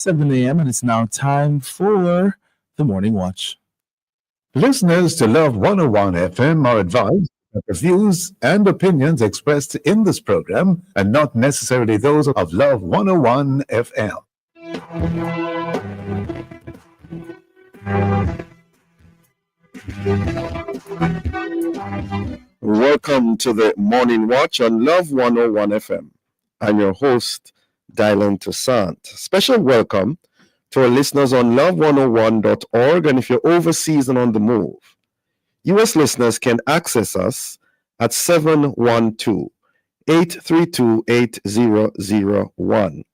7 a.m. and it's now time for the Morning Watch. Listeners to Love 101 FM are advised that the views and opinions expressed in this program are not necessarily those of Love 101 FM. Welcome to the Morning Watch on Love 101 FM. I'm your host, Toussaint. Special welcome to our listeners on love101.org, and if you're overseas and on the move, U.S. listeners can access us at 712-832-8001.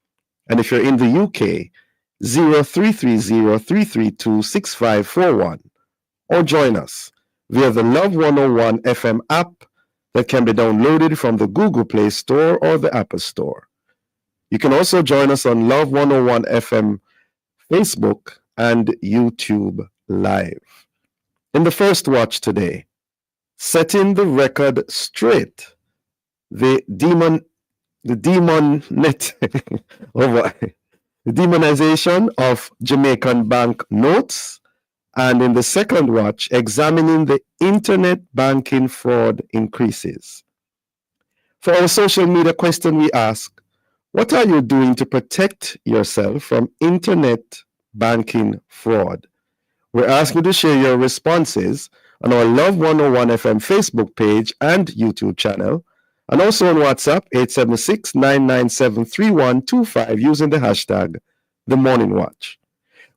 And if you're in the UK, 0330-332-6541. Or join us via the Love 101 FM app that can be downloaded from the Google Play Store or the Apple Store. You can also join us on Love 101 FM Facebook and YouTube Live. In the first watch today, setting the record straight, the demonization of Jamaican bank notes, and in the second watch, examining the internet banking fraud increases. For our social media question, we ask, what are you doing to protect yourself from internet banking fraud? We're asking you to share your responses on our Love 101 FM Facebook page and YouTube channel, and also on WhatsApp 876-997-3125 using the hashtag The Morning Watch.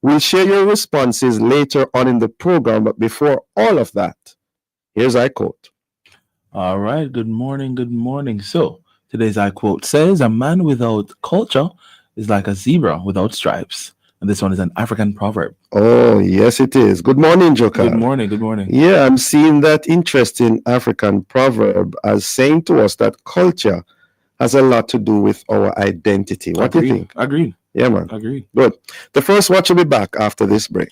We'll share your responses later on in the program, but before all of that, here's our quote. All right, good morning, good morning. So, today's I quote says, "A man without culture is like a zebra without stripes." And this one is an African proverb. Oh, yes, it is. Good morning, Joka. Good morning, good morning. Yeah, I'm seeing that interesting African proverb as saying to us that culture has a lot to do with our identity. What do you think? Agreed. Yeah, man. Agreed. Good. The first watch will be back after this break.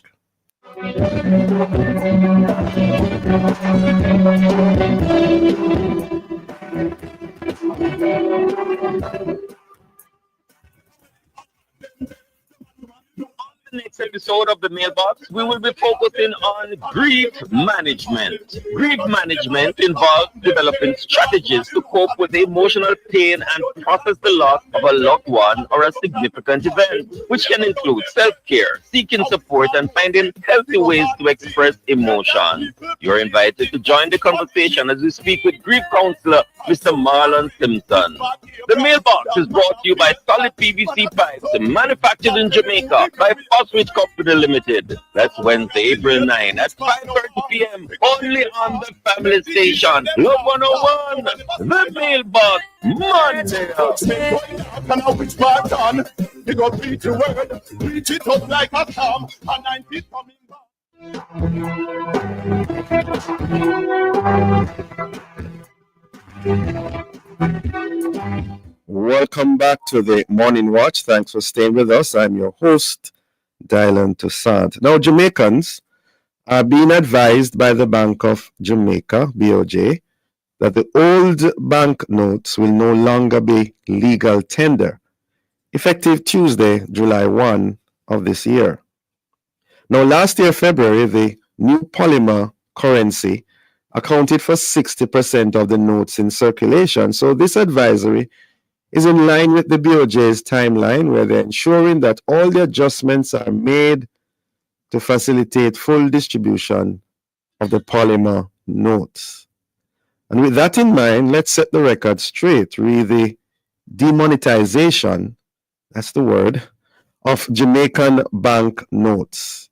The next episode of the Mailbox, we will be focusing on grief management. Grief management involves developing strategies to cope with the emotional pain and process the loss of a loved one or a significant event, which can include self-care, seeking support, and finding healthy ways to express emotion. You're invited to join the conversation as we speak with grief counselor Mr. Marlon Simpson. The Mailbox is brought to you by Solid PVC Pipes, manufactured in Jamaica by Foswich Company Limited. That's Wednesday, April 9 at 5:30 p.m. only on the family station. Love 101, the Mailbox, Monday. And now which part on? You go beat the word, preach it up like a storm, and 9 feet coming back. Welcome back to the Morning Watch. Thanks for staying with us. I'm your host, Toussaint. Now, Jamaicans are being advised by the Bank of Jamaica, BOJ, that the old bank notes will no longer be legal tender, effective Tuesday, July 1 of this year. Now, last year, February, the new polymer currency accounted for 60% of the notes in circulation. So this advisory is in line with the BOJ's timeline, where they're ensuring that all the adjustments are made to facilitate full distribution of the polymer notes. And with that in mind, let's set the record straight. Read the demonetization, that's the word, of Jamaican bank notes.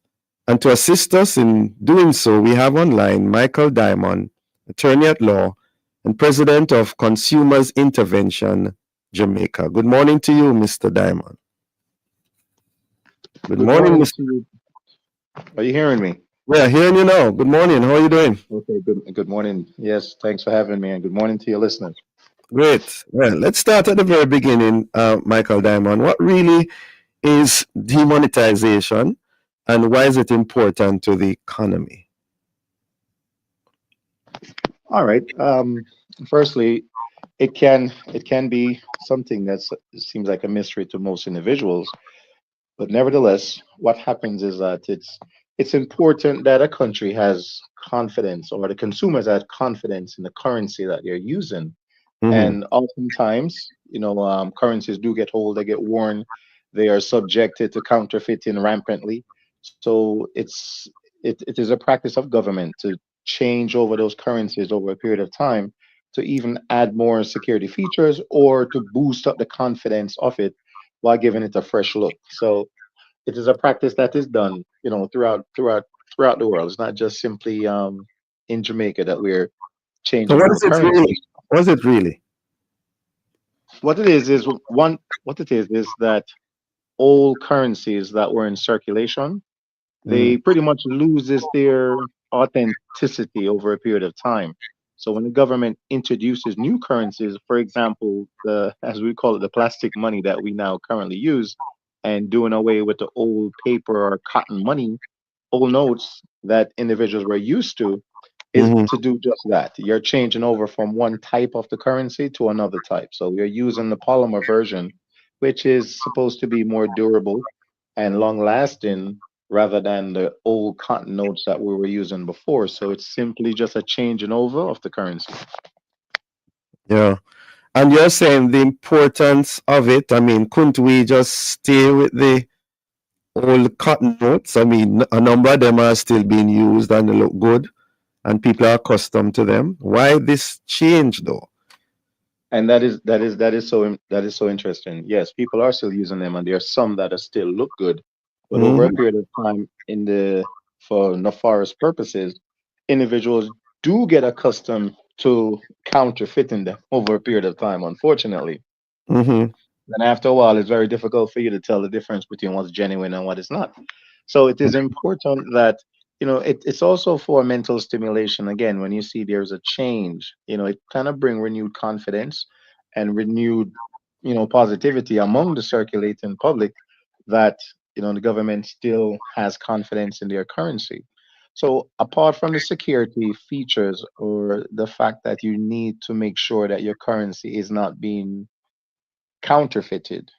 And to assist us in doing so, we have online Michael Diamond, attorney at law and president of Consumers Intervention Jamaica. Good morning to you, Mr. Diamond. Good morning, Mr. Are you hearing me? We're hearing you now. Good morning. How are you doing? Okay, good morning. Yes, thanks for having me, and good morning to your listeners. Great. Well, let's start at the very beginning, Michael Diamond. What really is demonetization, and why is it important to the economy? All right. Firstly, it can be something that seems like a mystery to most individuals. But nevertheless, what happens is that it's important that a country has confidence, or the consumers have confidence in the currency that they're using. Mm-hmm. And oftentimes, currencies do get old, they get worn, they are subjected to counterfeiting rampantly. So it is a practice of government to change over those currencies over a period of time, to even add more security features or to boost up the confidence of it while giving it a fresh look. So it is a practice that is done, throughout the world. It's not just simply in Jamaica that we're So changing what over is it really? currency. What is it really? What it is one. What it is that all currencies that were in circulation, Mm-hmm. they pretty much loses their authenticity over a period of time. So when the government introduces new currencies, for example, the as we call it, the plastic money that we now currently use, and doing away with the old paper or cotton money, old notes that individuals were used to, is Mm-hmm. to do just that. You're changing over from one type of the currency to another type. So we're using the polymer version, which is supposed to be more durable and long lasting rather than the old cotton notes that we were using before. So it's simply just a changing over of the currency. Yeah. And you're saying the importance of it. I mean, couldn't we just stay with the old cotton notes? I mean, a number of them are still being used and they look good, and people are accustomed to them. Why this change, though? And that is so interesting. Yes, people are still using them, and there are some that are still look good, but over a Mm-hmm. period of time, for nefarious purposes, individuals do get accustomed to counterfeiting them over a period of time. Unfortunately, Mm-hmm. and after a while, it's very difficult for you to tell the difference between what's genuine and what is not. So it is important that, it's also for mental stimulation. Again, when you see there's a change, it kind of bring renewed confidence and renewed, positivity among the circulating public, that, the government still has confidence in their currency. So apart from the security features, or the fact that you need to make sure that your currency is not being counterfeited,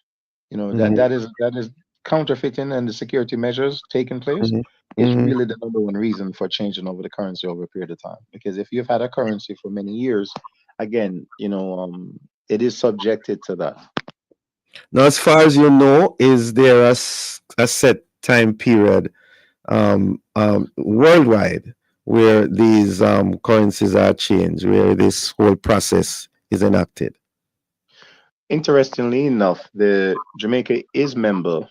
Mm-hmm. that is counterfeiting, and the security measures taking place is Mm-hmm. really the number one reason for changing over the currency over a period of time. Because if you've had a currency for many years, again, it is subjected to that. Now, as far as you know, is there a set time period worldwide where these currencies are changed, where this whole process is enacted? Interestingly enough, the Jamaica is member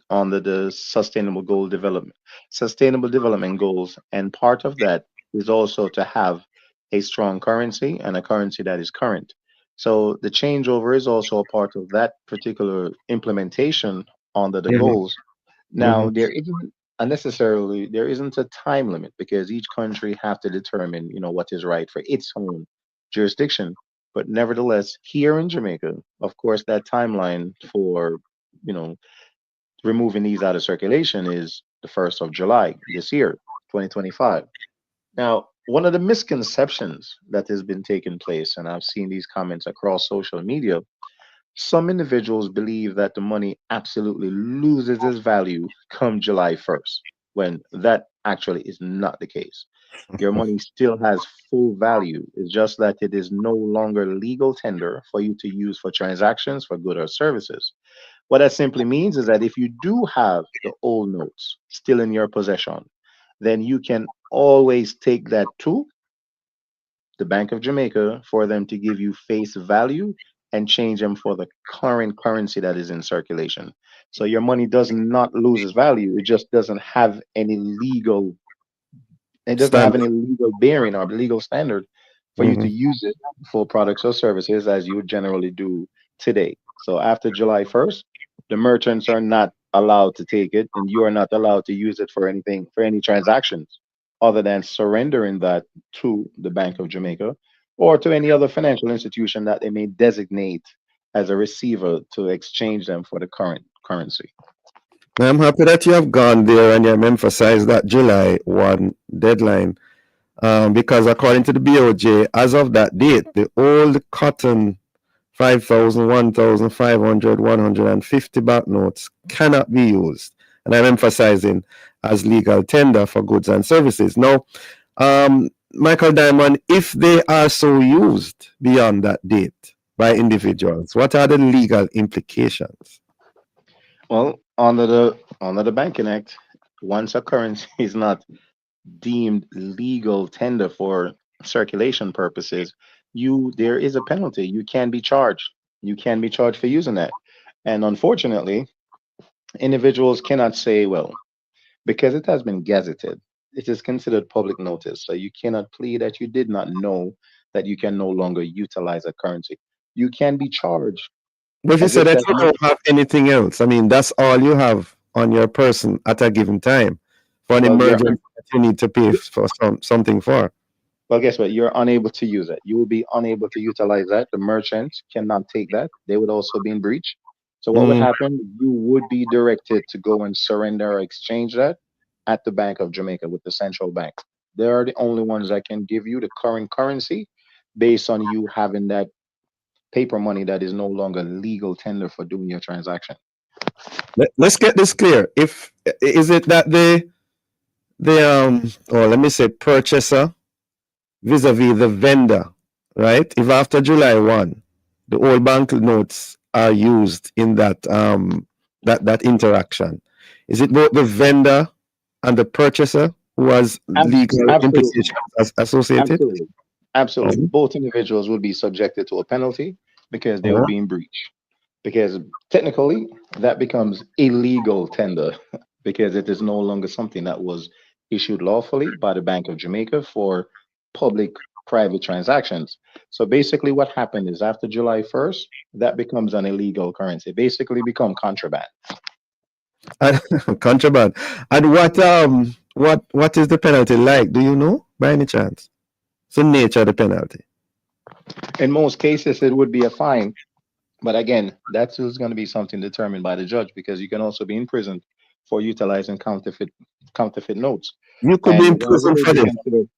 under the sustainable development goals, and part of that is also to have a strong currency and a currency that is current. So the changeover is also a part of that particular implementation under the Mm-hmm. goals. Now, there isn't a time limit, because each country have to determine, what is right for its own jurisdiction. But nevertheless, here in Jamaica, of course, that timeline for, you know removing these out of circulation is the 1st of July this year, 2025. Now, one of the misconceptions that has been taking place, and I've seen these comments across social media, some individuals believe that the money absolutely loses its value come July 1st, when that actually is not the case. Your money still has full value. It's just that it is no longer legal tender for you to use for transactions for good or services. What that simply means is that if you do have the old notes still in your possession, then you can always take that to the Bank of Jamaica for them to give you face value and change them for the current currency that is in circulation. So your money does not lose its value. It doesn't have any Standard. legal bearing or legal standard for you Mm-hmm. to use it for products or services as you would generally do today. So after July 1st, the merchants are not allowed to take it, and you are not allowed to use it for anything, for any transactions other than surrendering that to the Bank of Jamaica or to any other financial institution that they may designate as a receiver to exchange them for the current currency. Now, I'm happy that you have gone there and you have emphasized that July 1 deadline, because according to the BOJ, as of that date, the old cotton 5,000, 1,500, 150 banknotes cannot be used. And I'm emphasizing as legal tender for goods and services. Now, Michael Diamond, if they are so used beyond that date by individuals, what are the legal implications? Well, under the Banking Act, once a currency is not deemed legal tender for circulation purposes, there is a penalty. You can be charged. You can be charged for using that. And unfortunately, individuals cannot say, well, because it has been gazetted, it is considered public notice. So you cannot plead that you did not know that you can no longer utilize a currency. You can be charged But if you as say if that that you don't have anything else, I mean, that's all you have on your person at a given time for an well, emergency that you need to pay for something for. well, guess what? You're unable to use it. You will be unable to utilize that. The merchant cannot take that. They would also be in breach. So what would Mm. happen? You would be directed to go and surrender or exchange that at the Bank of Jamaica with the central bank. They are the only ones that can give you the current currency based on you having that paper money that is no longer legal tender for doing your transaction. Let's get this clear. If is it that or let me say purchaser vis-a-vis the vendor, right? If after July 1, the old banknotes are used in that interaction, is it both the vendor and the purchaser who has legal Absolutely. implications associated? Absolutely. Absolutely. Mhm. Both individuals would be subjected to a penalty because they would Uh-huh. be in breach. Because technically, that becomes illegal tender because it is no longer something that was issued lawfully by the Bank of Jamaica for public private transactions. So basically, what happened is after July 1st, that becomes an illegal currency, basically become contraband. And contraband. And what is the penalty like? Do you know by any chance? The nature of the penalty. In most cases, it would be a fine. But again, that's just going to be something determined by the judge because you can also be imprisoned for utilizing counterfeit notes. You could be And in while it prison will for be this. considered,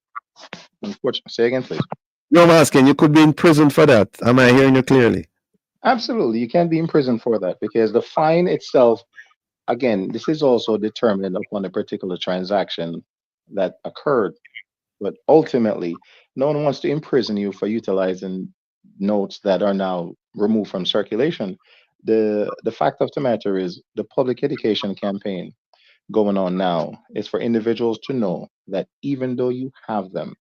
unfortunately, say again, please. No, I'm asking, you could be in prison for that. Am I hearing you clearly? Absolutely, you can be imprisoned for that because the fine itself, again, this is also determined upon a particular transaction that occurred. But ultimately, no one wants to imprison you for utilizing notes that are now removed from circulation. The fact of the matter is the public education campaign going on now is for individuals to know that even though you have them,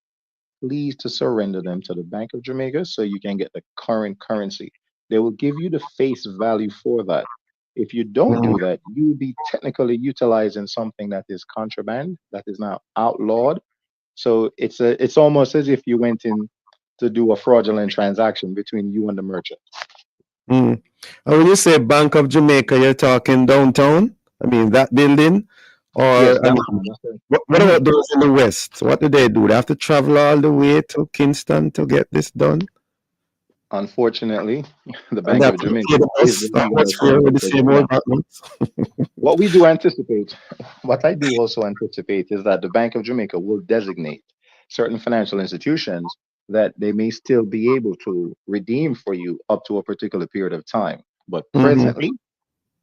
please to surrender them to the Bank of Jamaica so you can get the current currency. They will give you the face value for that. If you don't Mm. do that, you will be technically utilizing something that is contraband, that is now outlawed. So it's almost as if you went in to do a fraudulent transaction between you and the merchant. Mm. And when you say Bank of Jamaica, you're talking downtown? I mean, that building? Yes, Or, I mean, downtown. That's it. what about those in the West? What do they do? They have to travel all the way to Kingston to get this done? Unfortunately, the And they Bank have of to Jamaica pay the is the bus that legal much fare with authority the for same doing old that. banknotes? What we do anticipate, what I do also anticipate is that the Bank of Jamaica will designate certain financial institutions that they may still be able to redeem for you up to a particular period of time. But Mhm. presently,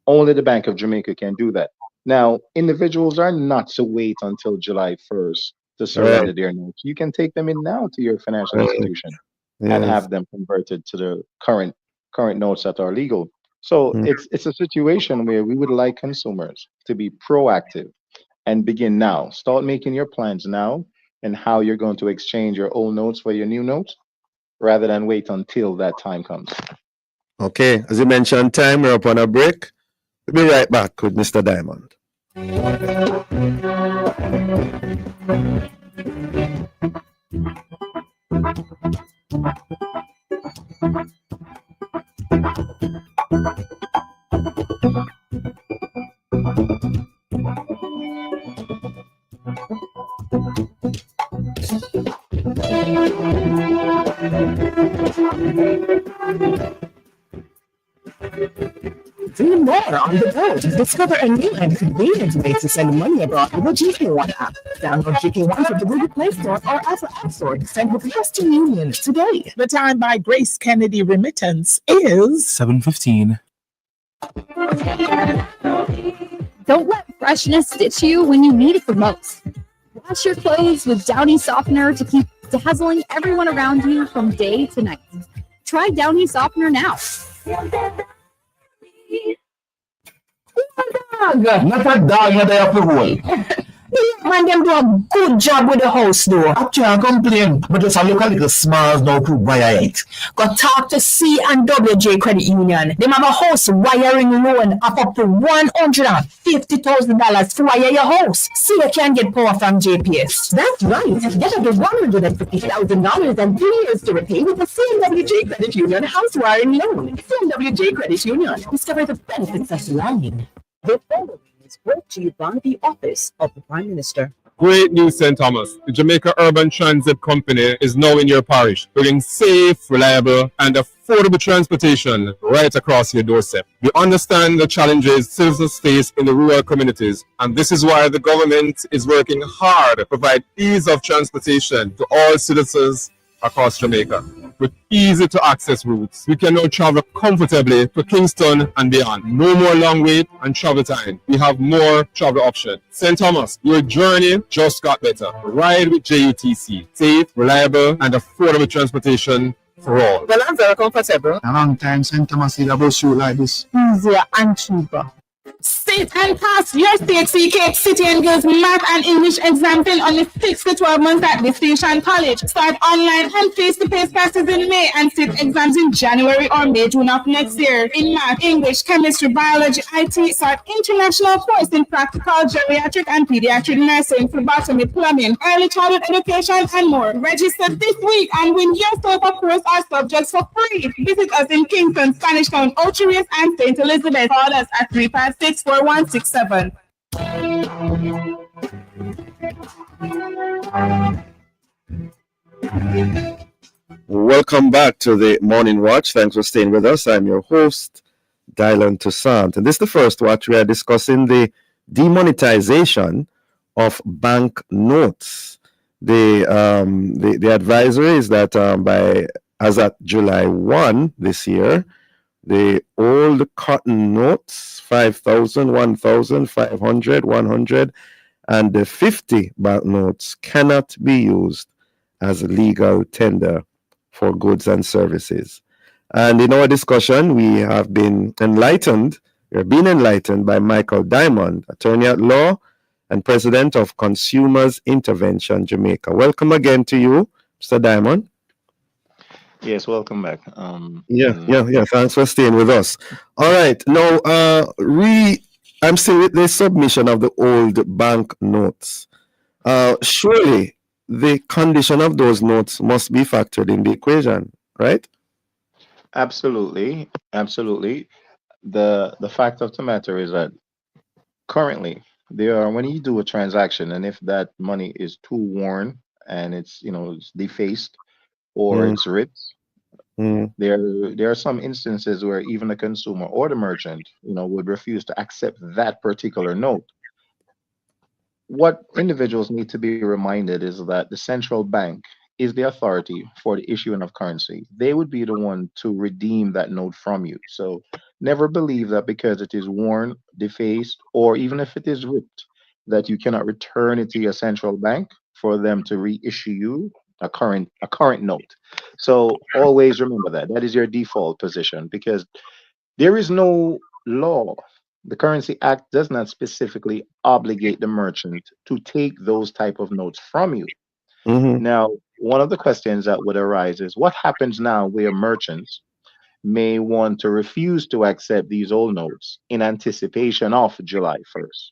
only the Bank of Jamaica can do that. Now, individuals are not to wait until July 1st to Right, surrender their notes. You can take them in now to your financial right. institution and Yes. have them converted to the current notes that are legal. So Mm. it's a situation where we would like consumers to be proactive and begin now. Start making your plans now and how you're going to exchange your old notes for your new notes rather than wait until that time comes. Okay, as you mentioned, time, we're up on a break. We'll be right back with Mr. Diamond. more on the go. Discover a new and convenient way to send money abroad with the GK1 app. Download GK1 from the Google Play Store or Apple App Store to send with Western Union today. The time by Grace Kennedy Remittance is 7:15. Don't let freshness stitch you when you need it the most. Wash your clothes with Downy Softener to keep dazzling everyone around you from day to night. Try Downy Softener now. Not a dog that I have to hold. Man, them do a good job with the house, though. I can't complain, but just a look at little smiles now to wire it. Go talk to C and WJ Credit Union. Them have a house wiring loan of up to $150,000 to wire your house. So you can get power from JPS. That's right. Get up to $150,000 and 3 years to repay with the CMWJ Credit Union house wiring loan. CMWJ Credit Union. Discover the benefits of lying. The following is brought to you by the Office of the Prime Minister. Great news, St. Thomas. The Jamaica Urban Transit Company is now in your parish, bringing safe, reliable, and affordable transportation right across your doorstep. We understand the challenges citizens face in the rural communities, and this is why the government is working hard to provide ease of transportation to all citizens across Jamaica. With easy to access routes, we can now travel comfortably to Kingston and beyond. No more long wait and travel time. We have more travel options. St. Thomas, your journey just got better. Ride with JUTC. Safe, reliable, and affordable transportation for all. Well, I'm very comfortable. A long time St. Thomas did a bus route like this. Easier and cheaper. Sit and pass your state CK City and Girls Math and English exam till only 6 to 12 months at the Station College. Start online and face-to-face classes in May and sit exams in January or May, June of next year. In math, English, chemistry, biology, IT, start international course in practical, geriatric and pediatric nursing, phlebotomy, plumbing, early childhood education and more. Register this week and win your sofa course or subjects for free. Visit us in Kingston, Spanish Town, Ochiris and St. Elizabeth. Call us at 356-4167. Welcome back to the Morning Watch. Thanks for staying with us. I'm your host, Dylan Toussaint. And this is the first watch. We are discussing the demonetization of bank notes. The advisory is that as at July 1 this year, the old cotton notes, 5,000, 1,000, 500, 100, and the 50 bank notes cannot be used as legal tender for goods and services. And in our discussion, we have been enlightened. We're being enlightened by Michael Diamond, attorney at law and president of Consumers Intervention Jamaica. Welcome again to you, Mr. Diamond. Yes, welcome back. Yeah. Thanks for staying with us. All right. Now, I'm still with the submission of the old bank notes. Surely the condition of those notes must be factored in the equation, right? Absolutely. The fact of the matter is that currently when you do a transaction, and if that money is too worn and it's defaced or it's ripped, there are some instances where even the consumer or the merchant would refuse to accept that particular note. What individuals need to be reminded is that the central bank is the authority for the issuing of currency. They would be the one to redeem that note from you. So never believe that because it is worn, defaced, or even if it is ripped, that you cannot return it to your central bank for them to reissue you a current note. So always remember that is your default position, because there is no law. The Currency Act does not specifically obligate the merchant to take those type of notes from you. Now, one of the questions that would arise is what happens now where merchants may want to refuse to accept these old notes in anticipation of July 1st.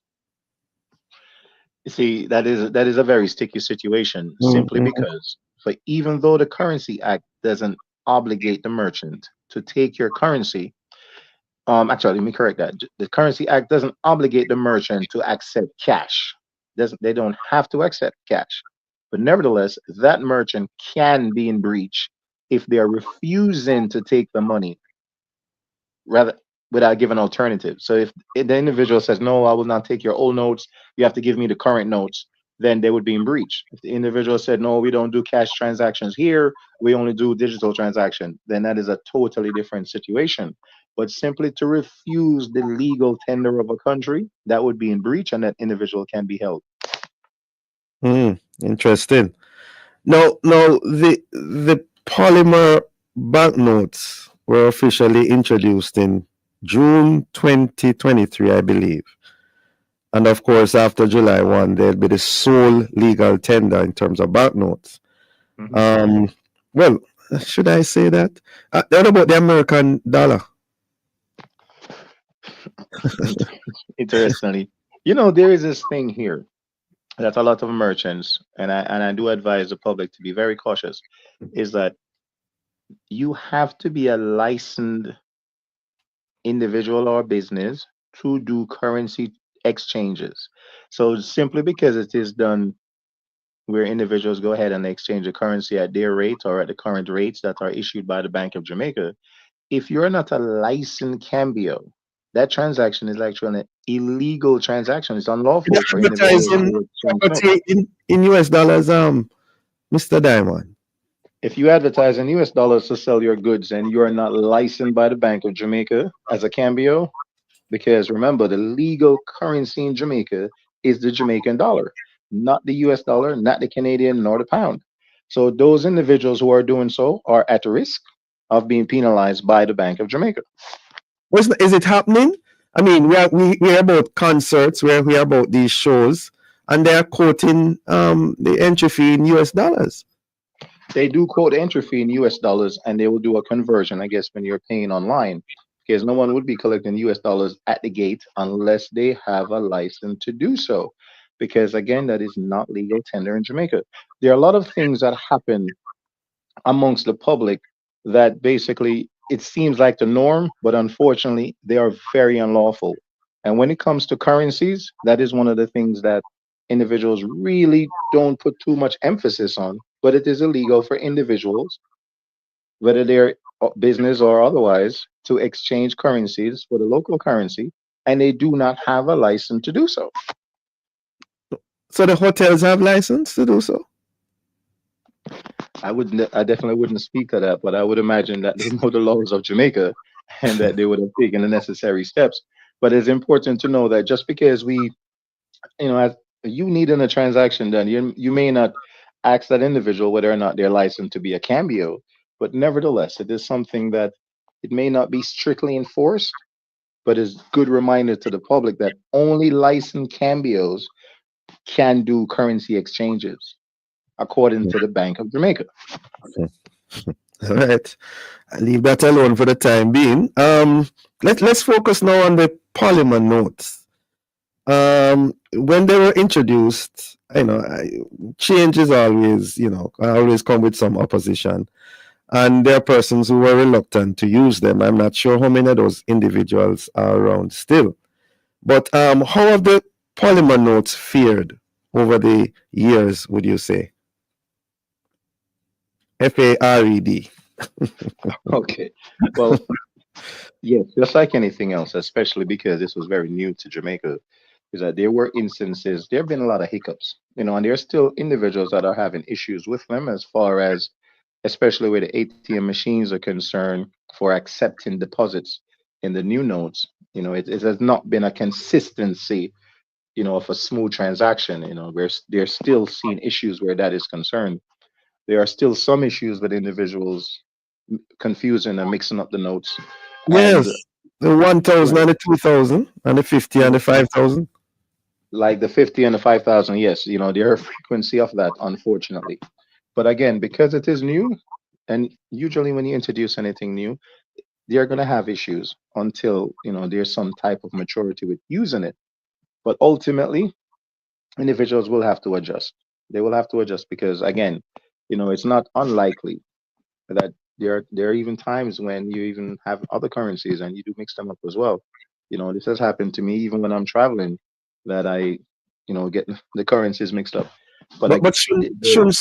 You see, that is a very sticky situation, simply because even though the Currency Act doesn't obligate the merchant to take your currency, actually, let me correct that. The Currency Act doesn't obligate the merchant to accept cash. They don't have to accept cash. But nevertheless, that merchant can be in breach if they are refusing to take the money, rather without giving alternatives. So if the individual says, no, I will not take your old notes, you have to give me the current notes, then they would be in breach. If the individual said, no, we don't do cash transactions here, we only do digital transaction, then that is a totally different situation. But simply to refuse the legal tender of a country, that would be in breach and that individual can be held. Interesting. Now the polymer banknotes were officially introduced in June 2023, I believe. And of course, after July 1, there'll be the sole legal tender in terms of banknotes. Well, should I say that? What about the American dollar? Interestingly, you know, there is this thing here that a lot of merchants, and I do advise the public to be very cautious, is that you have to be a licensed individual or business to do currency exchanges. So simply because it is done where individuals go ahead and exchange the currency at their rate or at the current rates that are issued by the Bank of Jamaica, if you're not a licensed cambio, that transaction is actually an illegal transaction. It's unlawful for individuals Advertising to exchange notes. property in US dollars, Mr. Diamond. If you advertise in US dollars to sell your goods and you are not licensed by the Bank of Jamaica as a cambio, because remember, the legal currency in Jamaica is the Jamaican dollar, not the US dollar, not the Canadian, nor the pound. So those individuals who are doing so are at risk of being penalized by the Bank of Jamaica. Is it happening? I mean, we hear about concerts, we hear about these shows, and they're quoting the entry fee in US dollars. They do quote entry fee in US dollars and they will do a conversion, I guess, when you're paying online, because no one would be collecting US dollars at the gate unless they have a license to do so. Because again, that is not legal tender in Jamaica. There are a lot of things that happen amongst the public that basically it seems like the norm, but unfortunately, they are very unlawful. And when it comes to currencies, that is one of the things that individuals really don't put too much emphasis on, but it is illegal for individuals, whether they're business or otherwise, to exchange currencies for the local currency, and they do not have a license to do so. So the hotels have license to do so? I definitely wouldn't speak to that, but I would imagine that they know the laws of Jamaica and that they would have taken the necessary steps. But it's important to know that just because as you need in a transaction done, you may not ask that individual whether or not they're licensed to be a cambio, but nevertheless, it is something that it may not be strictly enforced, but is good reminder to the public that only licensed cambios can do currency exchanges according to the Bank of Jamaica. All right. I'll leave that alone for the time being. Let's focus now on the polymer notes. When they were introduced, change is always come with some opposition. And there are persons who were reluctant to use them. I'm not sure how many of those individuals are around still. But how have the polymer notes fared over the years, would you say? FARED. Okay. Well, yes, just like anything else, especially because this was very new to Jamaica, is that there were instances, there have been a lot of hiccups, and there are still individuals that are having issues with them as far as, especially where the ATM machines are concerned for accepting deposits in the new notes. It has not been a consistency, of a smooth transaction. They're still seeing issues where that is concerned. There are still some issues with individuals confusing and mixing up the notes. Yes, And the 1,000 and the 2,000 and the 50 and the 5,000. like the 50 and the 5,000, yes, there are frequency of that, unfortunately. But again, because it is new, and usually when you introduce anything new, they're going to have issues until, there's some type of maturity with using it. But ultimately, individuals will have to adjust. They will have to adjust because, again, it's not unlikely that there are even times when you even have other currencies and you do mix them up as well. This has happened to me even when I'm traveling, that I, get the currencies mixed up. But shouldn't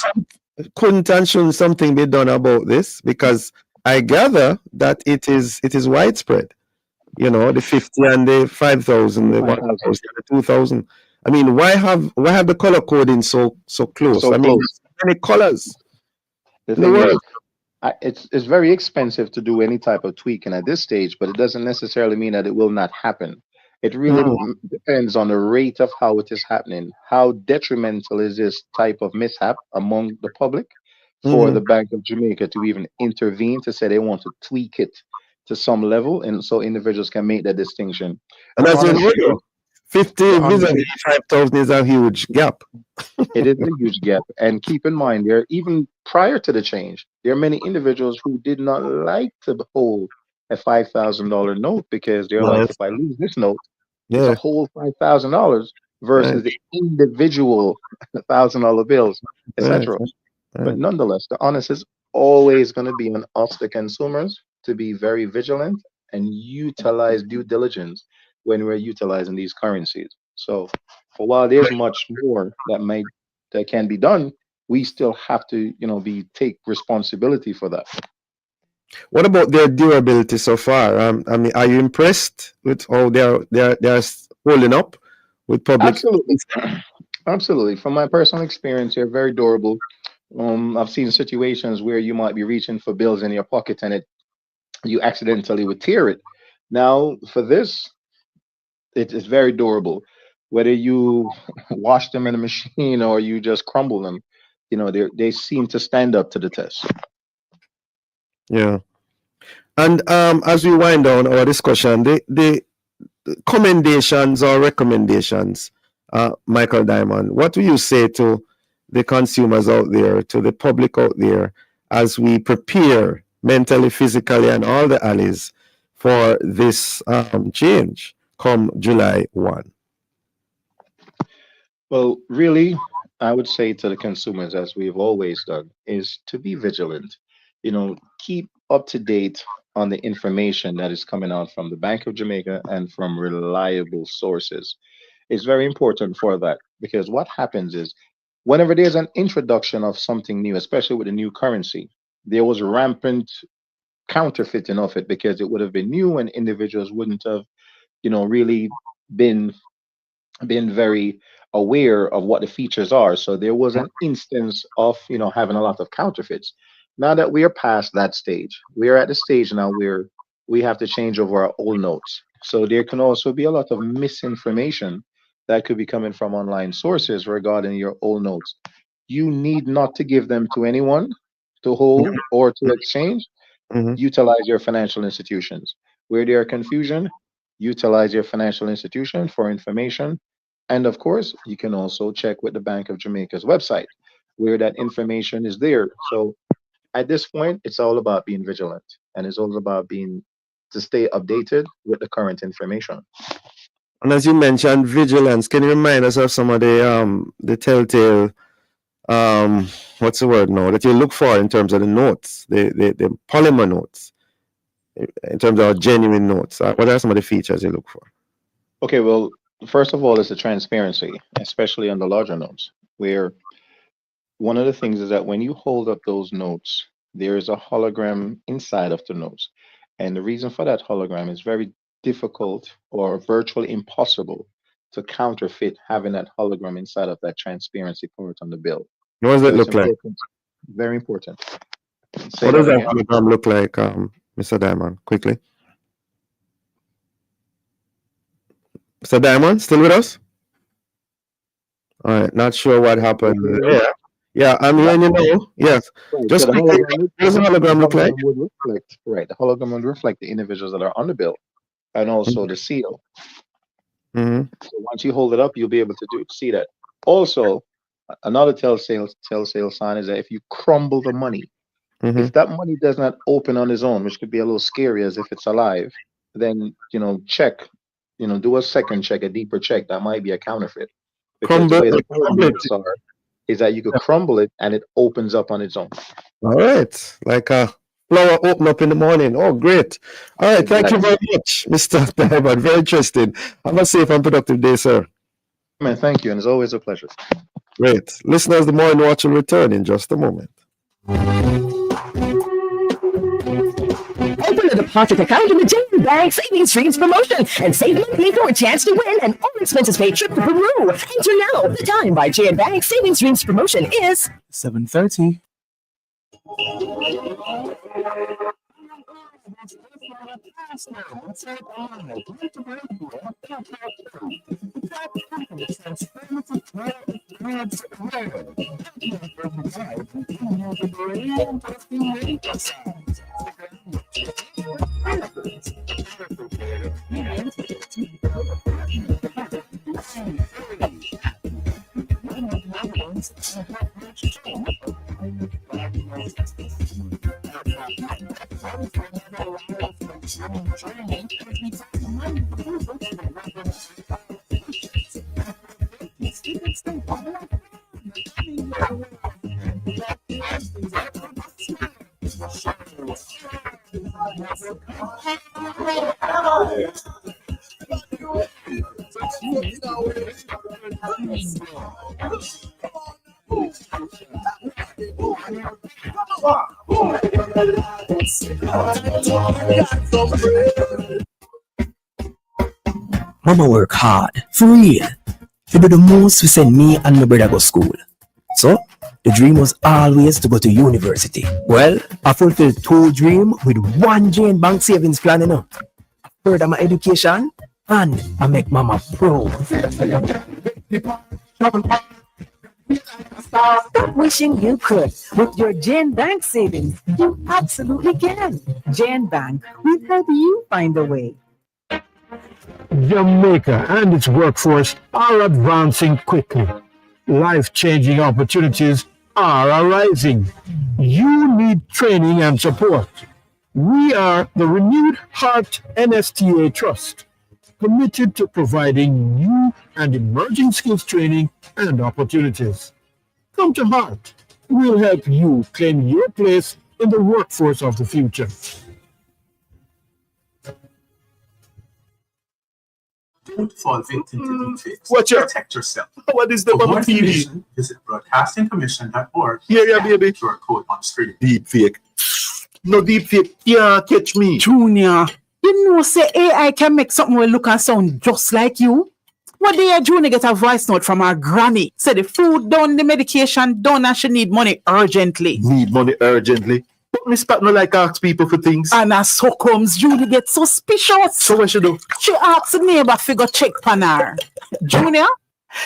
something be done about this? Because I gather that it is widespread. You know, the 50 and the 5,000, the 1,000, 5,000. the 2,000. I mean, why have the color coding so close? So I mean, close. there's so many colors The in the thing is, world. it's very expensive to do any type of tweaking at this stage, but it doesn't necessarily mean that it will not happen. It really Mm, depends on the rate of how it is happening. How detrimental is this type of mishap among the public for mhm. the Bank of Jamaica to even intervene to say they want to tweak it to some level, and so individuals can make that distinction. And The as you honest know, truth, 50 the honest vis-a-vis 5,000 is a huge gap. It is a huge gap. And keep in mind, there even prior to the change, there are many individuals who did not like to hold a $5,000 note because they're like, Yes. if I lose this note, it's a Yeah, whole $5,000 right, versus the individual $1,000 bills, right, etc. But right. nonetheless, the honest is always going to be on us, the consumers, to be very vigilant and utilize due diligence when we're utilizing these currencies. So, for while there's much more that can be done, we still have to, be take responsibility for that. What about their durability so far? I mean, are you impressed with how they're holding up with public? Absolutely, absolutely. From my personal experience, they're very durable. I've seen situations where you might be reaching for bills in your pocket and you accidentally would tear it. Now, for this, it is very durable. Whether you wash them in a machine or you just crumble them, they seem to stand up to the test. Yeah. And as we wind down our discussion, the commendations or recommendations, Michael Diamond, what do you say to the consumers out there, to the public out there, as we prepare mentally, physically, and all the alleys for this change come July 1? Well, really, I would say to the consumers, as we've always done, is to be vigilant. Keep up to date on the information that is coming out from the Bank of Jamaica and from reliable sources. It's very important for that because what happens is whenever there's an introduction of something new, especially with a new currency, there was rampant counterfeiting of it because it would have been new and individuals wouldn't have, really been very aware of what the features are. So there was an instance of, having a lot of counterfeits. Now that we are past that stage, we are at the stage now where we have to change over our old notes. So there can also be a lot of misinformation that could be coming from online sources regarding your old notes. You need not to give them to anyone to hold or to exchange. Mhm. Utilize your financial institutions. Where there are confusion, utilize your financial institution for information. And of course, you can also check with the Bank of Jamaica's website where that information is there. So at this point, it's all about being vigilant and it's all about being to stay updated with the current information. And as you mentioned, vigilance. Can you remind us of some of the telltale what's the word now that you look for in terms of the notes, the polymer notes, in terms of genuine notes? What are some of the features you look for? Okay, well, first of all, it's the transparency, especially on the larger notes, where one of the things is that when you hold up those notes, there is a hologram inside of the notes. And the reason for that hologram is very difficult or virtually impossible to counterfeit having that hologram inside of that transparency part on the bill. What does So it it's look like? important, very important. Say What does that that again. hologram look like, Mr. Diamond? Quickly. Mr. Diamond, still with us? All right, not sure what Can happened you hear me? there. Yeah, I'm Yeah. hearing you now. Yes. Right. So Just the quickly, hologram, what does the the hologram look like? hologram would reflect, right? The hologram would reflect the individuals that are on the bill and also the seal. Mm-hmm. So once you hold it up, you'll be able to see that. Also, another telltale sign is that if you crumble the money, Mm-hmm. if that money does not open on its own, which could be a little scary as if it's alive, then check, do a second check, a deeper check. That might be a counterfeit because the Crumble, way the old crumble it. notes are is that you could crumble it and it opens up on its own. All right, like a flower open up in the morning. Oh, great. All right, thank you Exactly. very much, Mr. Diamond. Very interesting. Have a safe and productive day, sir. Man, thank you, and it's always a pleasure. Great. Listeners, the Morning Watch will return in just a moment. Open the heart of account in the Jane Bank Savings Streams promotion and save monthly for a chance to win an all-expenses paid trip to Peru. Enter now. The time by Jane Bank Savings Streams promotion is 7:30. Mama work hard, for real. She do the most to send me and my brother go school. So, the dream was always to go to university. Well, I fulfilled 2 dreams with 1 Jane Bank savings plan, you know. Further my education, and I make mama proud. Stop wishing you could. With your Jane Bank savings, you absolutely can. Jane Bank will help you find a way. Jamaica and its workforce are advancing quickly. Life-changing opportunities are arising. You need training and support. We are the Renewed Heart NSTA Trust, committed to providing new and emerging skills training and opportunities. Come to Heart. We'll help you claim your place in the workforce of the future. Don't fall victim to deepfakes. Watch out. Protect yourself. What is the For more on TV? information, visit broadcastingcommission.org. Yeah, baby. QR code on screen. Deepfake. No deepfake. Yeah, catch me. Junior, you know say AI can make something will look and sound just like you? What day Junior get a voice note from her granny? Say the food done, the medication done, and she need money urgently. Need money urgently. But Miss Pat no like ask people for things. And as so comes, Julie get suspicious. So what she do? She asks the neighbor figure check pan her. Junior,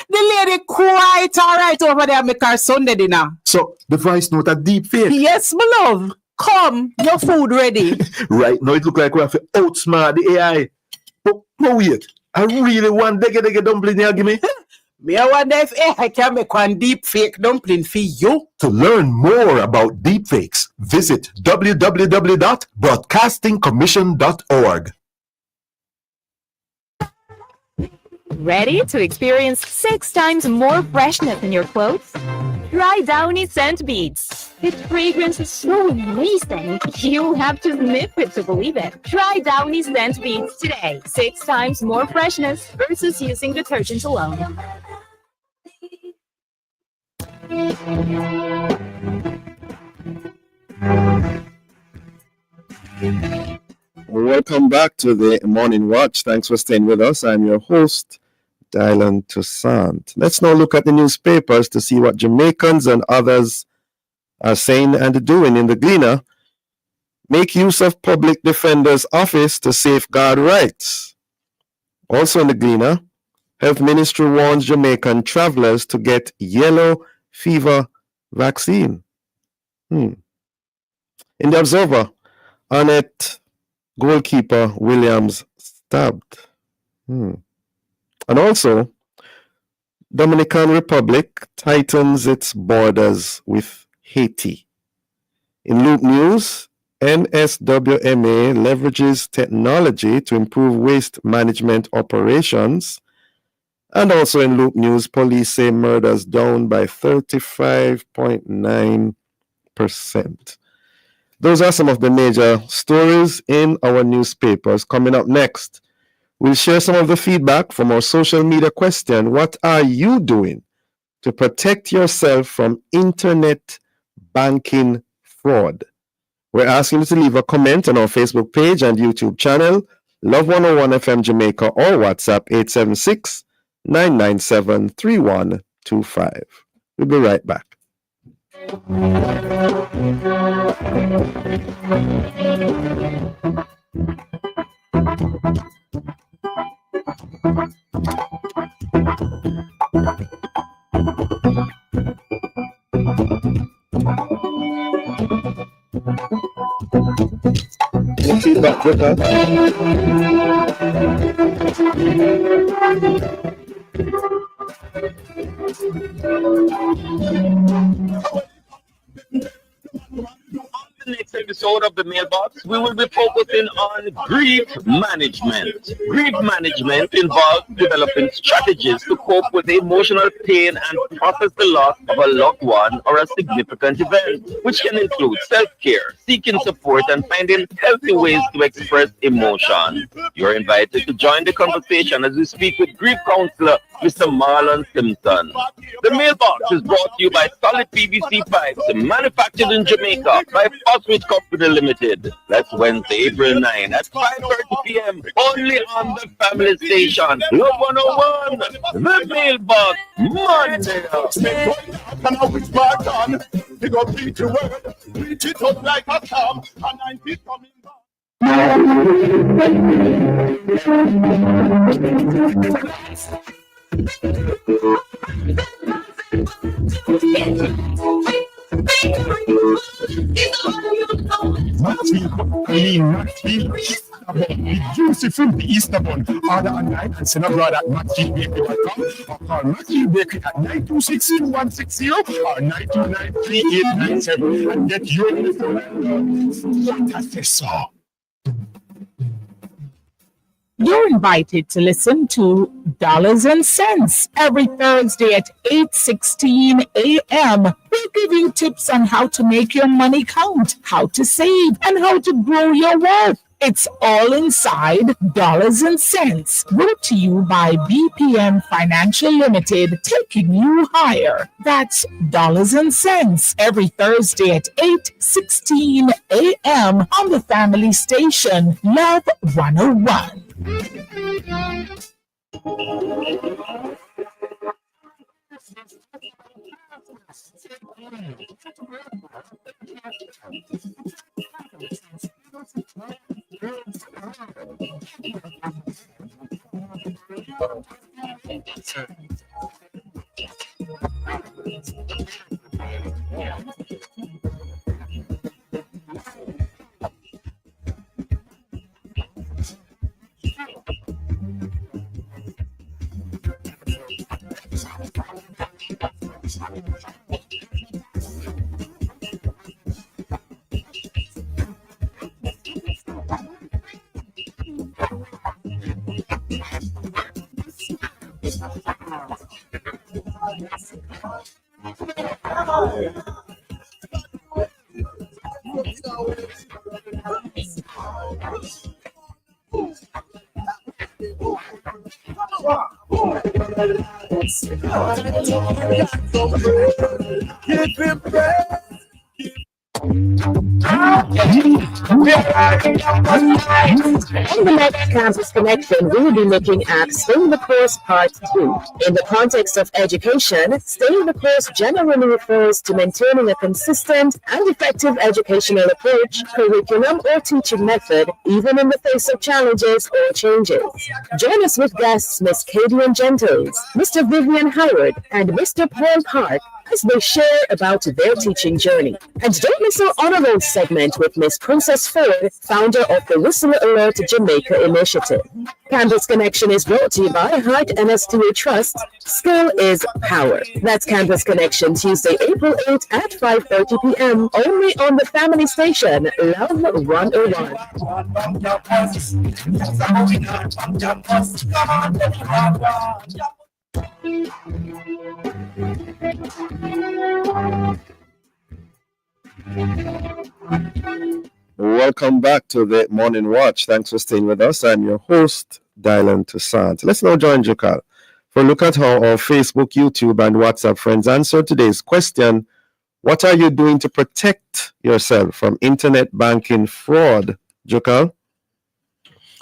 the lady quite alright over there make her Sunday dinner. So the voice note a deep fake. Yes, my love. Come, your food ready. Right now it look like we have to outsmart the AI. But wait, I really want dege dumpling here, give me. Me I wonder if AI can make one deep fake dumpling for you. To learn more about deepfakes, visit www.broadcastingcommission.org. Ready to experience 6 times more freshness in your clothes? Try Downy Scent Beads. Its fragrance is so amazing, you have to sniff it to believe it. Try Downy Scent Beads today. 6 times more freshness versus using detergent alone. Welcome back to the Morning Watch. Thanks for staying with us. I'm your host, Dylan Toussaint. Let's now look at the newspapers to see what Jamaicans and others are saying and doing in the Gleaner. Make use of public defender's office to safeguard rights. Also in the Gleaner, Health Ministry warns Jamaican travelers to get yellow fever vaccine. In the Observer, Annette goalkeeper Williams stabbed. And also, Dominican Republic tightens its borders with Haiti. In Loop News, NSWMA leverages technology to improve waste management operations. And also in Loop News, police say murders down by 35.9%. Those are some of the major stories in our newspapers. Coming up next, we'll share some of the feedback from our social media question. What are you doing to protect yourself from internet banking fraud? We're asking you to leave a comment on our Facebook page and YouTube channel, Love 101 FM Jamaica, or WhatsApp 876-997-3125. We'll be right back. Feedback with us. The next episode of the Mailbox, we will be focusing on grief management. Grief management involves developing strategies to cope with the emotional pain and process the loss of a loved one or a significant event, which can include self-care, seeking support, and finding healthy ways to express emotion. You're invited to join the conversation as we speak with grief counselor Mr. Marlon Simpson. The Mailbox is brought to you by Solid PVC Pipes, manufactured in Jamaica by Foswich Company Limited. That's Wednesday, April 9 at 5:30 p.m. only on the family station. Love 101, the Mailbox, Monday. And now it's back on. They go preach the word, preach it up like a charm, and I'm coming back. The juicy from the Easter bun. Order online and send a brother at McKeeBakery.com or call McKee Bakery at 926-2160 or 929-3897 and get your little what I say. You're invited to listen to Dollars and Cents every Thursday at 8:16 a.m. We'll give you tips on how to make your money count, how to save, and how to grow your wealth. It's all inside Dollars and Cents, brought to you by BPM Financial Limited, taking you higher. That's Dollars and Cents every Thursday at 8:16 a.m. on the family station, Love 101. On the next Campus Connection, we will be looking at Staying the Course Part 2. In the context of education, staying the course generally refers to maintaining a consistent and effective educational approach, curriculum, or teaching method, even in the face of challenges or changes. Join us with guests Miss Cadian Gentles, Mr. Vivian Howard, and Mr. Paul Park as they share about their teaching journey. And don't miss our honor roll segment with Miss Princess Ford, founder of the Whistle Alert Jamaica initiative. Campus Connection is brought to you by Heart NSTA Trust. Skill is power. That's Campus Connection, Tuesday, April 8th at 5:30 p.m. only on the family station, Love 101. Welcome back to the Morning Watch. Thanks for staying with us. I'm your host, Dylan Toussaint. Let's now join Jukal for a look at how our Facebook, YouTube, and WhatsApp friends answered today's question: What are you doing to protect yourself from internet banking fraud, Jokal?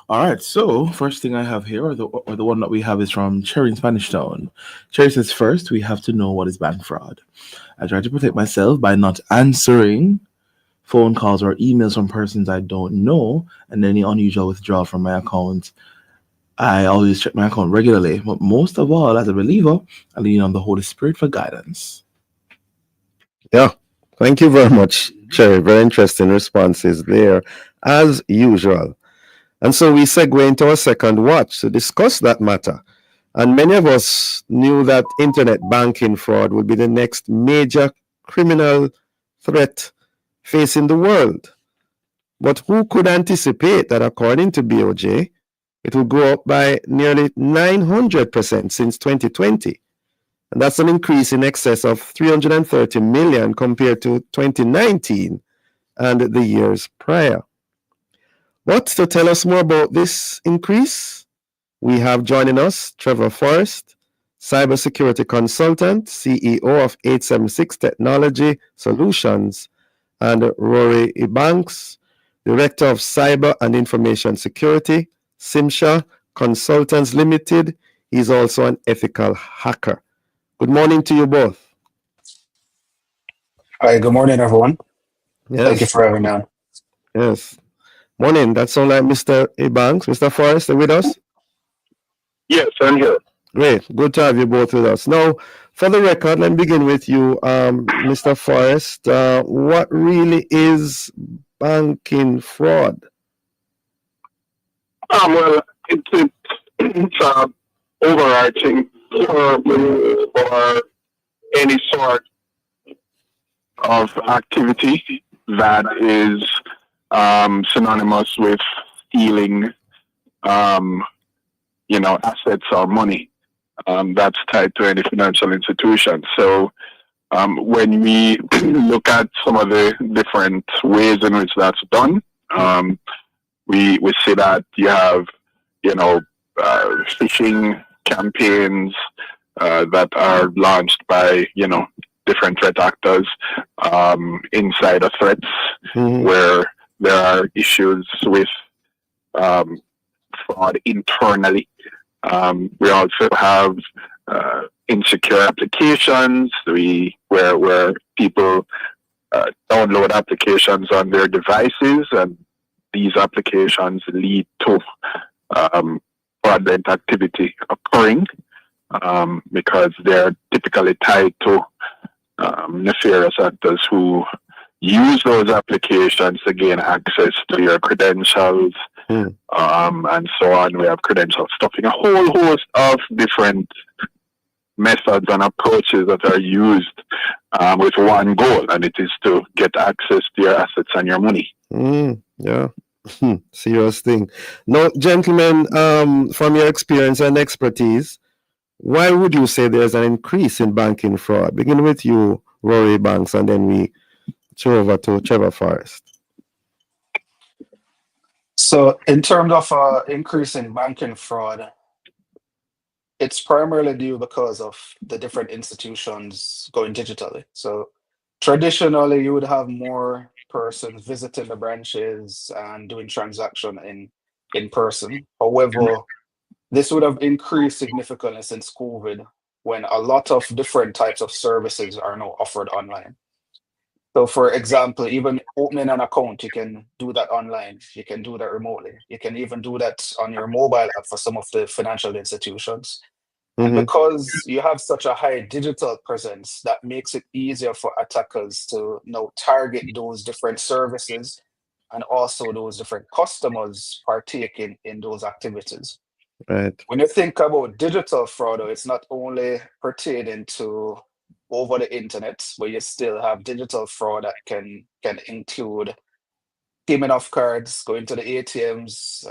All right, so first thing I have here, or the one that we have, is from Cherry in Spanish Town. Cherry says, first, we have to know what is bank fraud. I try to protect myself by not answering phone calls or emails from persons I don't know, and any unusual withdrawal from my account. I always check my account regularly, but most of all, as a believer, I lean on the Holy Spirit for guidance. Yeah, thank you very much, Cherry. Very interesting responses there, as usual. And so we segue into our second watch to discuss that matter. And many of us knew that internet banking fraud would be the next major criminal threat facing the world. But who could anticipate that, according to BOJ, it will go up by nearly 900% since 2020? And that's an increase in excess of 330 million compared to 2019 and the years prior. But to tell us more about this increase, we have joining us Trevor Forrest, cybersecurity consultant, CEO of 876 Technology Solutions, and Rory Ebanks, Director of Cyber and Information Security, Simsha Consultants Limited. He's also an ethical hacker. Good morning to you both. Hi, good morning, everyone. Yes. Thank you for having me on. Yes. Morning. That sounds like Mr. Ebanks. Mr. Forrest, are you with us? Yes, I'm here. Great. Good to have you both with us. Now, for the record, let me begin with you, Mr. Forrest. What really is banking fraud? Well, it's overarching term for any sort of activity that is synonymous with stealing, assets or money that's tied to any financial institution. So when we look at some of the different ways in which that's done, we see that you have, phishing campaigns that are launched by, different threat actors, insider threats, where there are issues with fraud internally. We also have insecure applications where people download applications on their devices, and these applications lead to fraudulent activity occurring because they're typically tied to nefarious actors who use those applications to gain access to your credentials and so on. We have credential stuffing, a whole host of different methods and approaches that are used with one goal, and it is to get access to your assets and your money. Yeah. Serious thing. Now, gentlemen, from your experience and expertise, why would you say there's an increase in banking fraud? Begin with you, Rory Banks, and then we throw over to Trevor Forrest. So in terms of increase in banking fraud, it's primarily due because of the different institutions going digitally. So traditionally, you would have more persons visiting the branches and doing transaction in person. However, this would have increased significantly since COVID, when a lot of different types of services are now offered online. So for example, even opening an account, you can do that online. You can do that remotely. You can even do that on your mobile app for some of the financial institutions. And because you have such a high digital presence, that makes it easier for attackers to now target those different services and also those different customers partaking in those activities. Right. When you think about digital fraud, it's not only pertaining to over the internet, but you still have digital fraud that can include skimming off cards, going to the ATMs,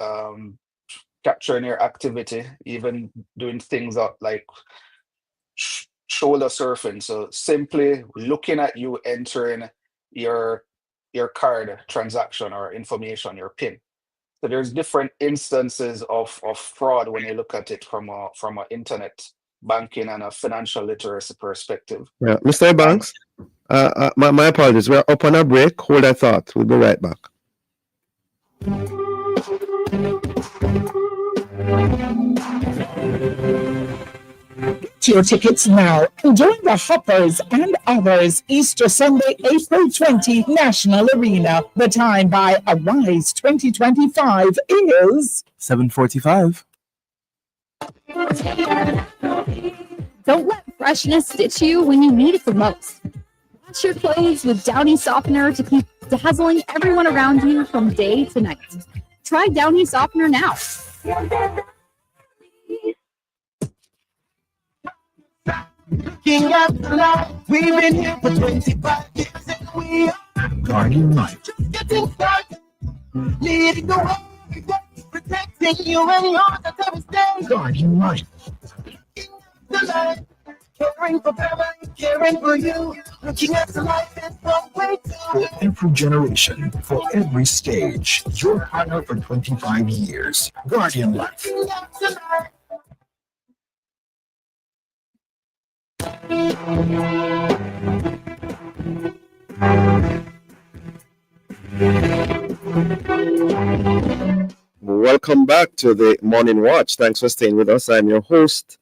capturing your activity, even doing things like shoulder surfing. So simply looking at you entering your card transaction or information, your PIN. So there's different instances of fraud when you look at it from a internet banking and a financial literacy perspective. Yeah, Mr. Banks. My apologies. We're up on a break. Hold that thought. We'll be right back. Get your tickets now and join the Hoppers and Others Easter Sunday, April 20, National Arena. The time by Arise 2025 is 7:45. Don't let freshness stitch you when you need it the most. Wash your clothes with Downy Softener to keep dazzling everyone around you from day to night. Try Downy Softener now. Looking at the light, we've been here for 25 years and we are Guardian Life. just getting started. Leading the way, protecting you and yours at every stage. Guardian Life. The light, caring for family, caring for you. Looking at the light, there's no way to. For every generation, for every stage, your partner for 25 years. Guardian Life. Looking at the light. Welcome back to the Morning Watch. Thanks for staying with us. I'm your host,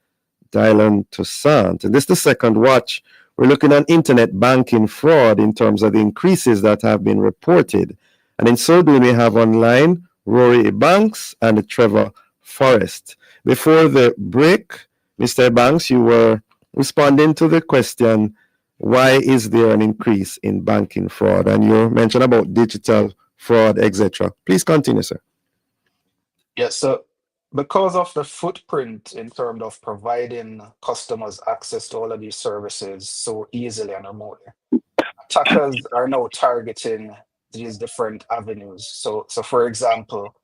Dylan Toussaint. And this is the second watch. We're looking at internet banking fraud in terms of the increases that have been reported. And in so doing, we have online Rory Banks and Trevor Forrest. Before the break, Mr. Banks, you were responding to the question, why is there an increase in banking fraud? And you mentioned about digital fraud, etc. Please continue, sir. Yes, so because of the footprint in terms of providing customers access to all of these services so easily and remotely, attackers are now targeting these different avenues. So for example,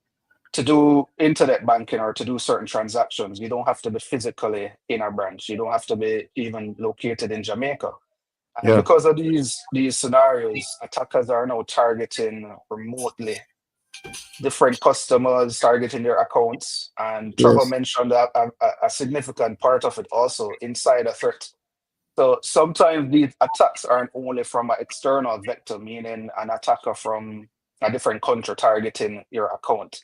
to do internet banking or to do certain transactions, you don't have to be physically in a branch. You don't have to be even located in Jamaica. And because of these scenarios, attackers are now targeting remotely different customers, targeting their accounts. And Trevor mentioned that a significant part of it also insider threat. So sometimes these attacks aren't only from an external vector, meaning an attacker from a different country targeting your account.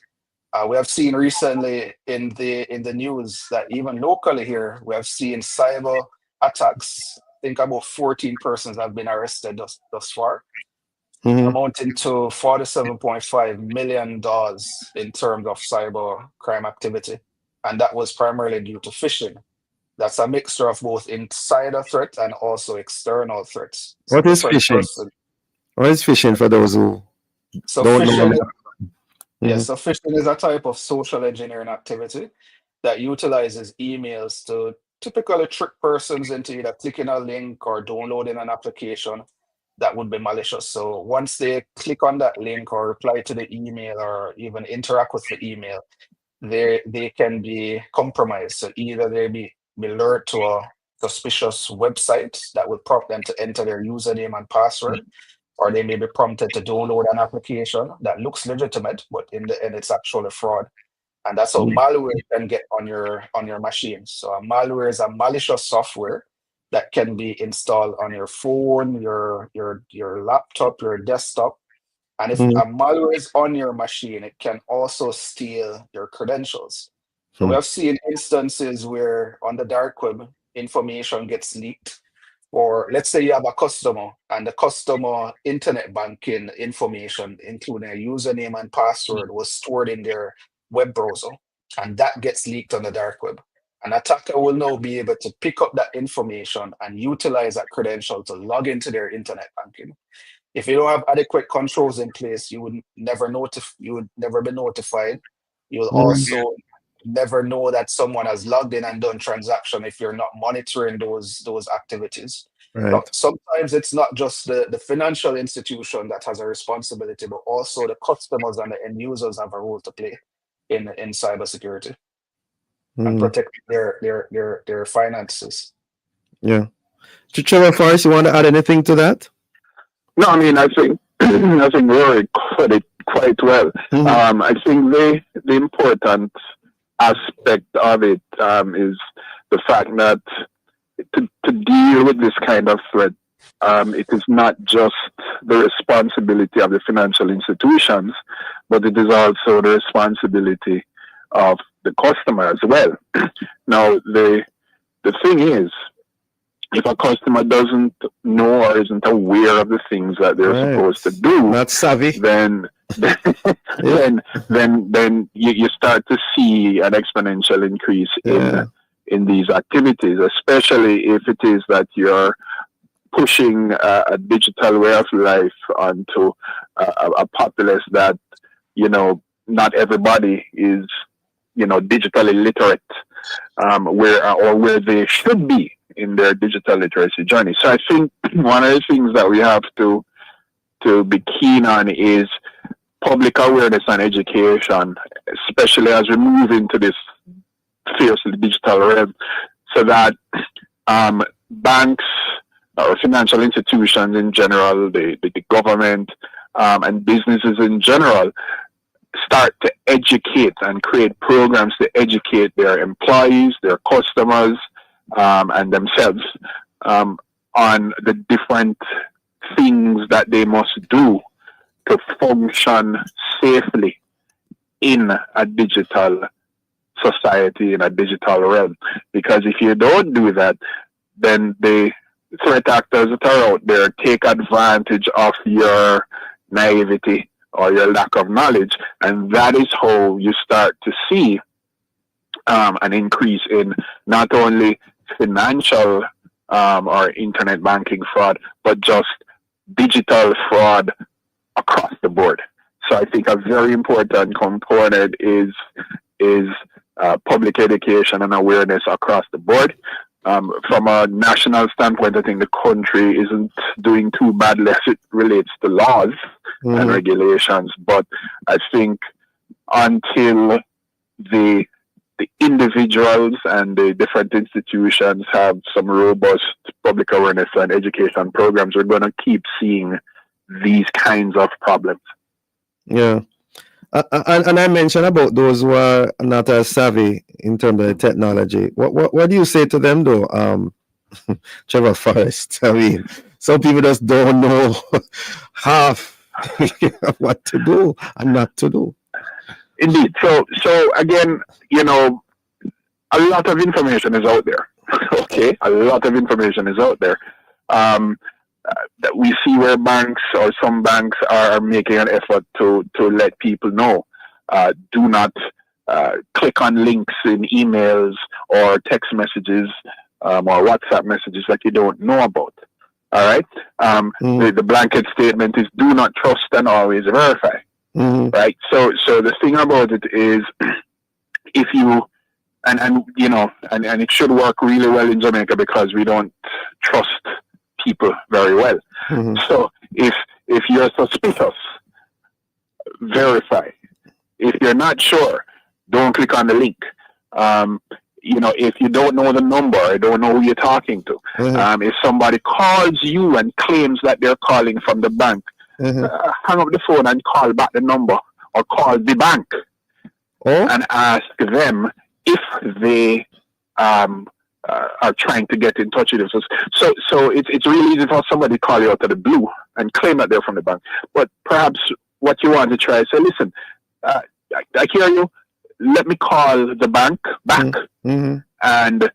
We have seen recently in the news that even locally here, we have seen cyber attacks. I think about 14 persons have been arrested thus far, amounting to $47.5 million in terms of cyber crime activity. And that was primarily due to phishing. That's a mixture of both insider threat and also external threats. So What is phishing? What is phishing for those who don't know? Yes, so phishing is a type of social engineering activity that utilizes emails to typically trick persons into either clicking a link or downloading an application that would be malicious. So once they click on that link or reply to the email or even interact with the email, they can be compromised. So either they be lured to a suspicious website that would prompt them to enter their username and password, or they may be prompted to download an application that looks legitimate, but in the end it's actually fraud. And that's how malware can get on your machine. So a malware is a malicious software that can be installed on your phone, your laptop, your desktop. And if a malware is on your machine, it can also steal your credentials. So we have seen instances where on the dark web, information gets leaked. Or let's say you have a customer and the customer internet banking information, including a username and password, was stored in their web browser, and that gets leaked on the dark web. An attacker will now be able to pick up that information and utilize that credential to log into their internet banking. If you don't have adequate controls in place, you would never be notified. You will also never know that someone has logged in and done transaction if you're not monitoring those activities. Right. Sometimes it's not just the financial institution that has a responsibility, but also the customers and the end users have a role to play in cybersecurity and protect their finances. Yeah. Trevor Forrest, you want to add anything to that? No, I mean, I think Rory put it quite well. I think the important aspect of it is the fact that to deal with this kind of threat, it is not just the responsibility of the financial institutions, but it is also the responsibility of the customer as well. Now, the thing is, if a customer doesn't know or isn't aware of the things that they're supposed to do, not savvy, then you start to see an exponential increase in these activities, especially if it is that you're pushing a digital way of life onto a populace that, not everybody is, digitally literate, where they should be in their digital literacy journey. So I think one of the things that we have to be keen on is public awareness and education, especially as we move into this fiercely digital realm, so that banks or financial institutions in general, the government, and businesses in general start to educate and create programs to educate their employees, their customers, and themselves on the different things that they must do to function safely in a digital society, in a digital realm. Because if you don't do that, then the threat actors that are out there take advantage of your naivety or your lack of knowledge, and that is how you start to see an increase in not only financial or internet banking fraud, but just digital fraud across the board. So I think a very important component is public education and awareness across the board. From a national standpoint, I think the country isn't doing too badly as it relates to laws and regulations. But I think until the individuals and the different institutions have some robust public awareness and education programs, we're going to keep seeing these kinds of problems. Yeah. And I mentioned about those who are not as savvy in terms of the technology. What do you say to them, though, Trevor Forrest? I mean, some people just don't know half what to do and not to do. Indeed. So again, a lot of information is out there. Okay, a lot of information is out there. That we see where banks or some banks are making an effort to let people know. Do not click on links in emails or text messages or WhatsApp messages that you don't know about. All right. The blanket statement is do not trust and always verify. Right. So the thing about it is, if you and it should work really well in Jamaica because we don't trust people very well. So if you're suspicious, verify. If you're not sure, don't click on the link. If you don't know the number, or don't know who you're talking to, if somebody calls you and claims that they're calling from the bank, hang up the phone and call back the number, or call the bank and ask them if they are trying to get in touch with you. So it's really easy for somebody to call you out of the blue and claim that they're from the bank. But perhaps what you want to try is say, listen, I hear you. Let me call the bank back and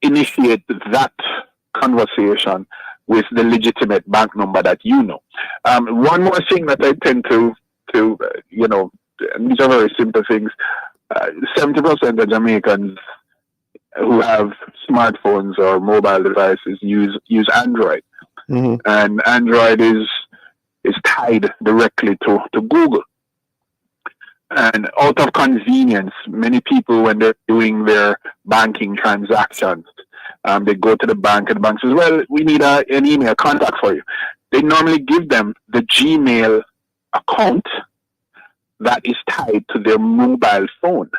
initiate that conversation with the legitimate bank number that you know. One more thing that I tend to and these are very simple things. 70% of Jamaicans who have smartphones or mobile devices use Android, and Android is tied directly to Google. And out of convenience, many people, when they're doing their banking transactions, they go to the bank, and the bank says, well, we need an email contact for you. They normally give them the Gmail account that is tied to their mobile phone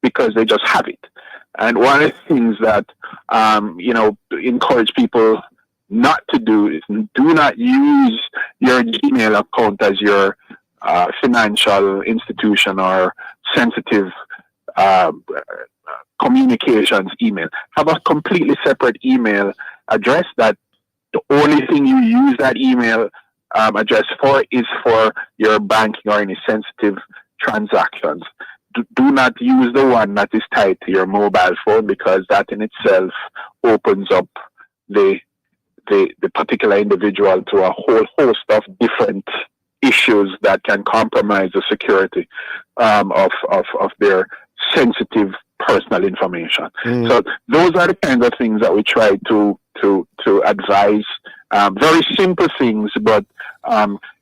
because they just have it. And one of the things that, encourage people not to do is do not use your Gmail account as your financial institution or sensitive communications email. Have a completely separate email address that the only thing you use that email address for is for your banking or any sensitive transactions. Do not use the one that is tied to your mobile phone, because that in itself opens up the particular individual to a whole host of different issues that can compromise the security of their sensitive personal information. So those are the kinds of things that we try to advise. Very simple things, but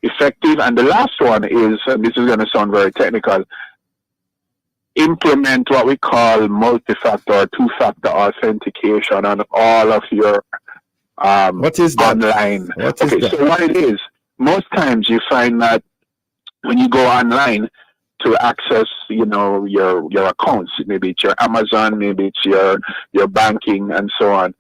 effective. And the last one is, and this is going to sound very technical, implement what we call multi-factor or two-factor authentication on all of your what is that? Online. What is that? So what it is, most times you find that when you go online to access, your accounts, maybe it's your Amazon, maybe it's your banking and so on,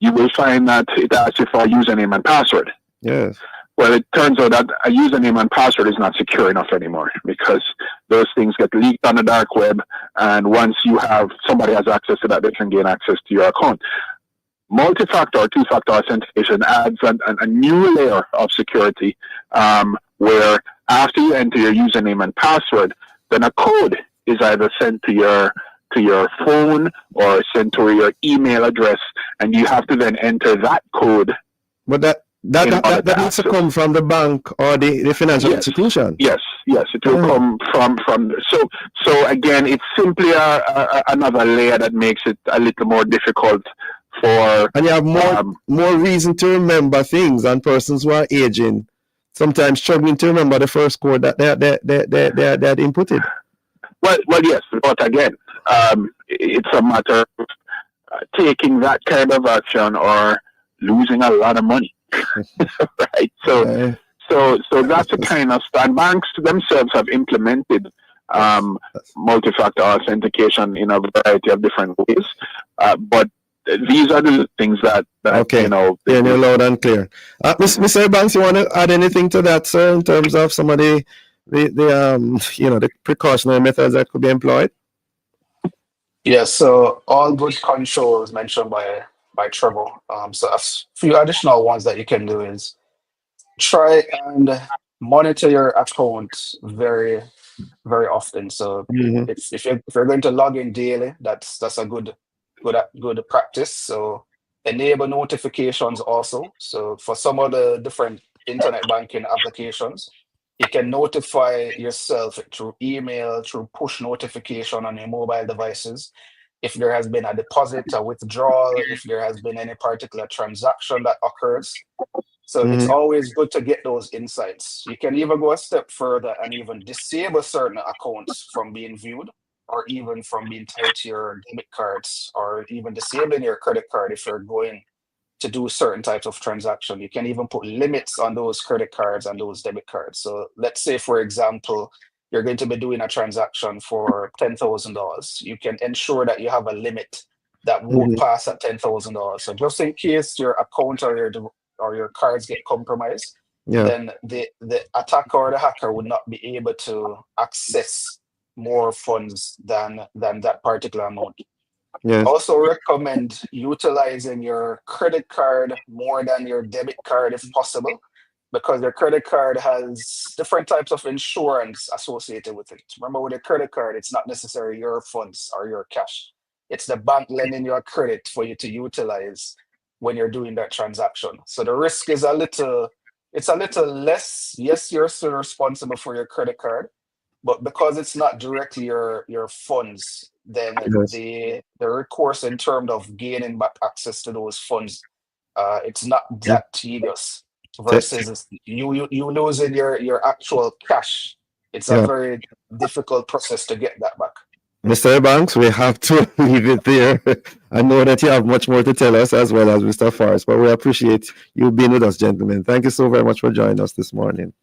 you will find that it asks you for a username and password. Yes. Well, it turns out that a username and password is not secure enough anymore, because those things get leaked on the dark web, and once somebody has access to that, they can gain access to your account. Multi-factor or two-factor authentication adds a new layer of security, where after you enter your username and password, then a code is either sent to your phone or sent to your email address, and you have to then enter that code. But that needs to come from the bank or the financial institution. Yes, it will come from. So again, it's simply another layer that makes it a little more difficult for. And you have more reason to remember things, and persons who are aging sometimes struggling to remember the first code that they had inputted. Well, yes, but again, it's a matter of taking that kind of action or losing a lot of money. Right. So that's the kind of stuff. Banks themselves have implemented multi-factor authentication in a variety of different ways. But these are the things that okay. You're loud and clear. Mr. Banks, you want to add anything to that, sir, in terms of some of the precautionary methods that could be employed? Yes, so all good controls mentioned by Trevor. So a few additional ones that you can do is try and monitor your account very, very often. So if you're going to log in daily, that's a good practice. So enable notifications also. So for some of the different internet banking applications, you can notify yourself through email, through push notification on your mobile devices, if there has been a deposit, a withdrawal, if there has been any particular transaction that occurs. So it's always good to get those insights. You can even go a step further and even disable certain accounts from being viewed, or even from being tied to your debit cards, or even disabling your credit card if you're going to do certain types of transaction. You can even put limits on those credit cards and those debit cards. So let's say, for example, you're going to be doing a transaction for $10,000. You can ensure that you have a limit that won't pass at $10,000. So just in case your account or your cards get compromised, then the attacker or the hacker would not be able to access more funds than that particular amount. Yes. Also recommend utilizing your credit card more than your debit card if possible, because your credit card has different types of insurance associated with it. Remember, with a credit card, it's not necessarily your funds or your cash. It's the bank lending you a credit for you to utilize when you're doing that transaction. So the risk is a little less. Yes, you're still responsible for your credit card, but because it's not directly your funds, then the recourse in terms of gaining back access to those funds, it's not that tedious versus you losing your actual cash. It's a very difficult process to get that back. Mr. Banks, we have to leave it there. I know that you have much more to tell us, as well as Mr. Forrest, but we appreciate you being with us, gentlemen. Thank you so very much for joining us this morning.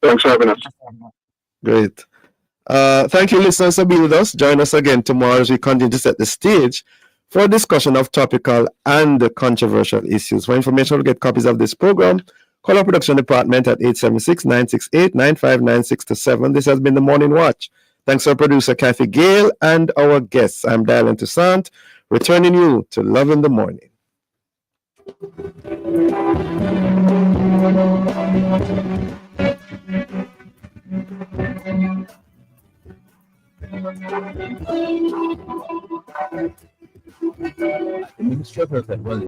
Thanks for having us. Great. Thank you, listeners, for being with us. Join us again tomorrow as we continue to set the stage for a discussion of topical and controversial issues. For information to get copies of this program, call our production department at 876-968-9596-7. This has been the Morning Watch. Thanks to our producer, Kathy Gale, and our guests. I'm Dylan Toussaint, returning you to Love in the Morning. Ministry of Health and Wellness